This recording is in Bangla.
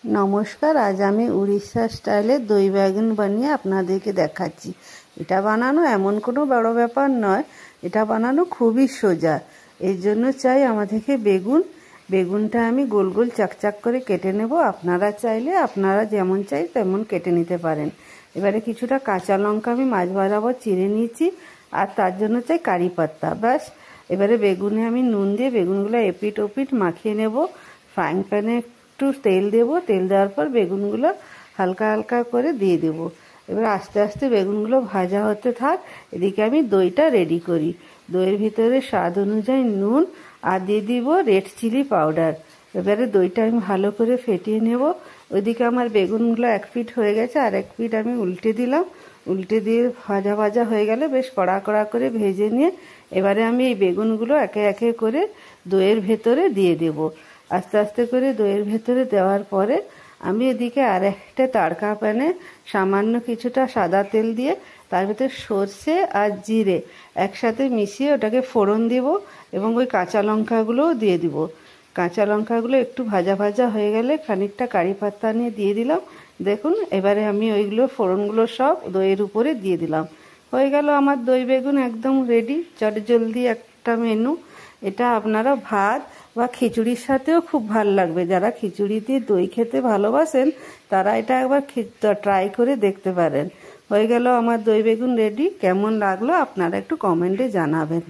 नमस्कार। आज आमी उड़ीसा स्टाइले दई बैगन बानिए आपनादेरके देखाচ্ছি। এটা বানানো এমন কোনো বড় ব্যাপার নয়, এটা বানানো খুবই সোজা। এর জন্য চাই আমাদেরকে বেগুনটা আমি গোল গোল চাকচাক করে কেটে নেব। আপনারা চাইলে আপনারা যেমন চাই তেমন কেটে নিতে পারেন। এবারে কিছুটা কাঁচা লঙ্কা আমি মাছ বরাবর চিড়ে নিয়েছি, আর তার জন্য চাই কারি পাতা। ব্যাস, এবারে বেগুনে আমি নুন দিয়ে বেগুনগুলো এপিট ওপিট মাখিয়ে নেব। ফ্রাইং প্যানে একটু তেল দেব, তেল দেওয়ার পর বেগুনগুলো হালকা হালকা করে দিয়ে দেব। এবার আস্তে আস্তে বেগুনগুলো ভাজা হতে থাক, এদিকে আমি দইটা রেডি করি। দইয়ের ভিতরে স্বাদ অনুযায়ী নুন আর দিয়ে দিব রেড চিলি পাউডার। এবারে দইটা আমি ভালো করে ফেটিয়ে নেব। ওইদিকে আমার বেগুনগুলো এক পিঠ হয়ে গেছে, আর এক পিঠ আমি উল্টে দিলাম। উল্টে দিয়ে ভাজা ভাজা হয়ে গেলে বেশ কড়া কড়া করে ভেজে নিয়ে এবারে আমি এই বেগুনগুলো একে একে করে দইয়ের ভেতরে দিয়ে দেব। আস্তে আস্তে করে দইয়ের ভেতরে দেওয়ার পরে আমি এদিকে আর একটা তাড়কা প্যানে সামান্য কিছুটা সাদা তেল দিয়ে তার ভিতরে সর্ষে আর জিরে একসাথে মিশিয়ে ওটাকে ফোড়ন দিব, এবং ওই কাঁচা লঙ্কাগুলোও দিয়ে দিব। কাঁচা লঙ্কাগুলো একটু ভাজা ভাজা হয়ে গেলে খানিকটা কারি পাতা নিয়ে দিয়ে দিলাম। দেখুন, এবারে আমি ওইগুলো ফোড়নগুলো সব দইয়ের উপরে দিয়ে দিলাম। হয়ে গেল আমার দই বেগুন একদম রেডি, চটজলদি একটা মেনু। এটা আপনারা ভাত বা খিচুড়ির সাথেও খুব ভালো লাগবে। যারা খিচুড়ি দিয়ে দই খেতে ভালোবাসেন তারা এটা একবার ট্রাই করে দেখতে পারেন। হয়ে গেল আমার দই বেগুন রেডি। কেমন লাগলো আপনারা একটু কমেন্টে জানাবেন।